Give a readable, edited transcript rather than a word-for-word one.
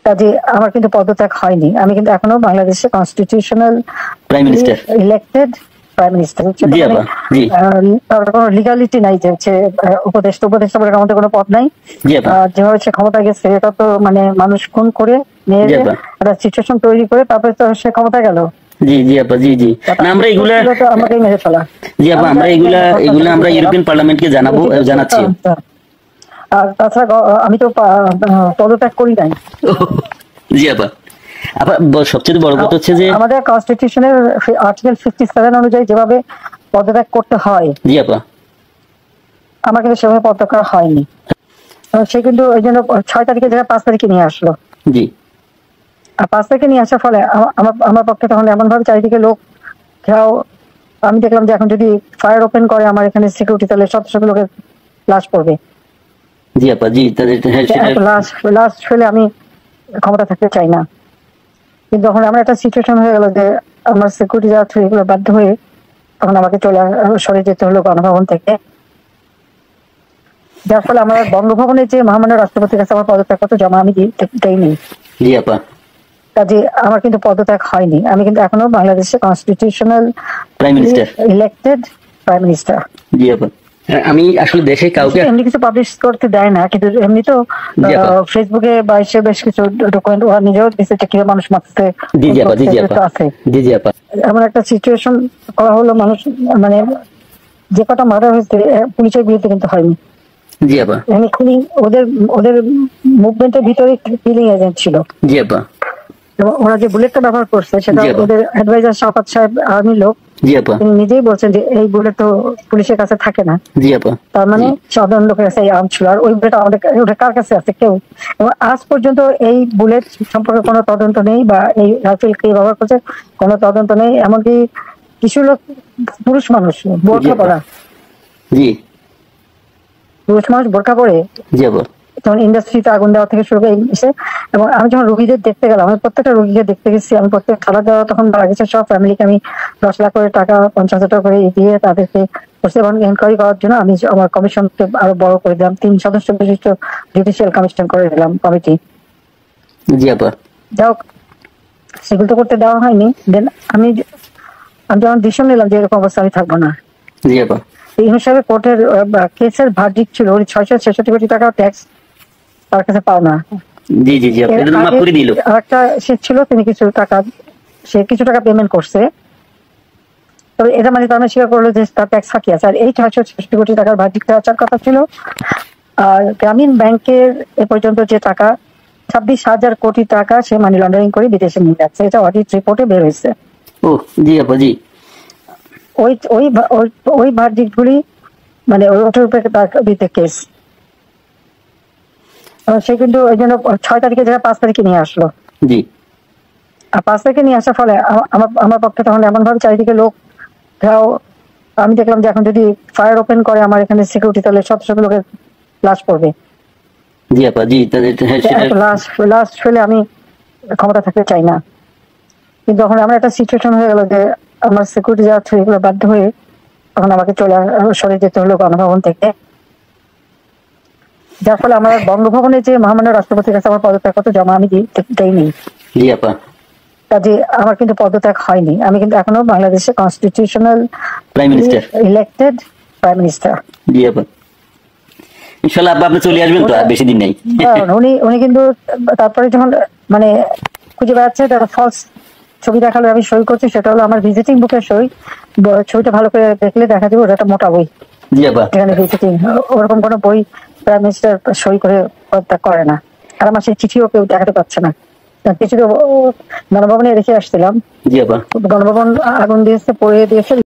কাজে আমার কিন্তু পদত্যাগ হয়নি, আমি কিন্তু এখনো বাংলাদেশে constitutional prime minister elected prime minister. তার কোনো লিগালিটি নাই যে হচ্ছে উপদেষ্টা বলে আমাদের কোনো পদ নাই। যেভাবে সে ক্ষমতা গেছে এটা তো মানে মানুষ খুন করে নিয়ে একটা সিচুয়েশন তৈরি করে তারপরে তো সে ক্ষমতা গেল। জি জি আপা, জি জি না আমরা এগুলা আমাকেই মেরে ফেলা। জি আপা, আমরা এগুলা আমরা ইউরোপিয়ান পার্লামেন্টকে জানাচ্ছি। আর তাছাড়া আমি তো পদত্যাগ করি নাই। জি আপা, সবচেয়ে বড় কথা হচ্ছে যে আমাদের কনস্টিটিউশনের আর্টিকেল 57 অনুযায়ী যেভাবে পদত্যাগ করতে হয়, জি আপা, আমার কিন্তু সেভাবে পদত্যাগ করা হয়নি। সে কিন্তু ওই জন্য 6 তারিখে জায়গায় 5 তারিখে নিয়ে আসলো। জি, আর 5 তারিখে নিয়ে আসার ফলে আমার পক্ষে তখন এমন ভাবে চারিদিকে লোক ঘেরাও, আমি দেখলাম যে এখন যদি ফায়ার ওপেন করে আমার এখানে সিকিউরিটি, তাহলে শত শত লোকের লাশ পড়বে। জি আপা, জি লাশ ফেলে আমি ক্ষমতা থাকতে চাই না। কিন্তু যখন আমার একটা সিচুয়েশন হয়ে গেল যে আমার সিকিউরিটি যাওয়া এগুলো বাধ্য হয়ে তখন আমাকে সরে যেতে হলো গণভবন থেকে, যার ফলে আমার বঙ্গভবনের যে মহামান্য রাষ্ট্রপতির কাছে আমার পদত্যাগপত্র জমা আমি দেইনি। জি আপা, কাজে আমার কিন্তু পদত্যাগ হয়নি, আমি কিন্তু এখনো বাংলাদেশে constitutional prime minister elected prime minister. জি আপা, আমি আসলে দেশে কাউকে এমনি কিছু পাবলিশ করতে দেয় না, কিন্তু এমনি তো ফেসবুকে বা এসে বেশ কিছু ডকুমেন্ট ওরা নিজেও দিচ্ছে যে কিভাবে মানুষ মারছে। জি জি আপা, জি জি আপা, জি জি আপা, এমন একটা সিচুয়েশন করা হলো, মানুষ মানে যে কটা মারা হয়েছে পুলিশের বিরুদ্ধে কিন্তু হয়নি। জি আপা, ওদের মুভমেন্টের ভিতরে কিলিং এজেন্ট ছিল। জি আপা, এবং ওরা যে বুলেটটা ব্যবহার করছে সেটা ওদের অ্যাডভাইজার শাফাত সাহেব আর্মি লোক, জি আপা, তিনি নিজেই বলছেন যে এই বুলেট তো পুলিশের কাছে থাকে না। জি আপা, তার মানে সাধারণ লোকের কাছে এই আর্ম ছিল, আর ওই বুলেট ওটা কার কাছে আছে কেউ। এবং আজ পর্যন্ত এই বুলেট সম্পর্কে কোনো তদন্ত নেই, বা এই রাইফেল কে ব্যবহার করছে কোনো তদন্ত নেই। এমনকি কিছু লোক পুরুষ মানুষ বোরখা পরা, জি পুরুষ মানুষ বোরখা পরে জি আপা, তখন ইন্ডাস্ট্রিতে আগুন দেওয়া থেকে শুরু করে এসে, এবং আমি যখন রোগীদের দেখতে গেলাম, আমি প্রত্যেকটা রোগীকে দেখতে গেছি, আমি প্রত্যেক খাবার দেওয়া তখন মারা গেছে সব ফ্যামিলিকে আমি 10 লাখ করে টাকা 50,000 টাকা করে দিয়ে তাদেরকে এনকোয়ারি করার জন্য আমি আমার কমিশনকে আরো বড় করে দিলাম, 3 সদস্য বিশিষ্ট জুডিশিয়াল কমিশন করে দিলাম কমিটি। জি আপা, যাও সেগুলো তো করতে দেওয়া হয়নি। দেন আমি যখন ডিসিশন নিলাম যে এরকম অবস্থা আমি থাকবো না। জি আপা, এই হিসাবে কোর্টের কেসের ভার্ডিক্ট ছিল 666 কোটি টাকা ট্যাক্স তার কাছে পাও না। জি জি জি আপা, এটা মাফ করে দিল। আরেকটা সে ছিল, তিনি কিছু টাকা পেমেন্ট করছে, তবে এটা মানে তার স্বীকার করলো যে তার ট্যাক্স ফাঁকি আছে। আর এই 666 কোটি টাকার ভার্ডিক্ট আসার কথা ছিল। আর গ্রামীণ ব্যাংকের এ পর্যন্ত যে টাকা 26,000 কোটি টাকা সে মানি লন্ডারিং করে বিদেশে নিয়ে যাচ্ছে, এটা অডিট রিপোর্টে বের হয়েছে। ও জি আপা, জি ওই ভার্ডিক্ট গুলি মানে ওটার উপরে তার বিরুদ্ধে কেস। সে কিন্তু ওই জন্য 6 তারিখে জায়গায় 5 তারিখে নিয়ে আসলো। জি, আর 5 তারিখে নিয়ে আসার ফলে আমার পক্ষে তখন এমন ভাবে চারিদিকে লোক ঘেরাও, আমি দেখলাম যে এখন যদি ফায়ার ওপেন করে আমার এখানে সিকিউরিটি, তাহলে শত শত লোকের লাশ পড়বে। জি আপা, জি লাশ ফেলে আমি ক্ষমতা থাকতে চাই না। কিন্তু যখন আমার একটা সিচুয়েশন হয়ে গেল যে আমার সিকিউরিটি যাওয়া এগুলো বাধ্য হয়ে তখন আমাকে সরে যেতে হলো গণভবন থেকে, যার ফলে আমার বঙ্গভবনের যে মহামান্য রাষ্ট্রপতির কাছে আমার পদত্যাগপত্র জমা আমি দেইনি। জি আপা, কাজে আমার কিন্তু পদত্যাগ হয়নি, আমি কিন্তু এখনো বাংলাদেশে constitutional prime minister elected prime minister. জি আপা, ইনশাআল্লাহ আপনি চলে আসবেন তো, আর বেশি দিন নেই। উনি কিন্তু তারপরে যখন মানে খুঁজে বেড়াচ্ছে তার ফলস ছবি দেখালো, আমি সই করছি, সেটা হলো আমার ভিজিটিং বুকের সই। ছবিটা ভালো করে দেখলে দেখা যাবে ওটা একটা মোটা বই। জি আপা, এখানে ভিজিটিং ওরকম কোনো বই প্রাইম মিনিস্টার সই করে পদত্যাগ করে না। আর আমার সেই চিঠিও কেউ দেখাতে পারছে না। কিছু গণভবনে রেখে আসছিলাম, জি আপা, গণভবন আগুন দিয়েছে, পড়িয়ে দিয়েছে।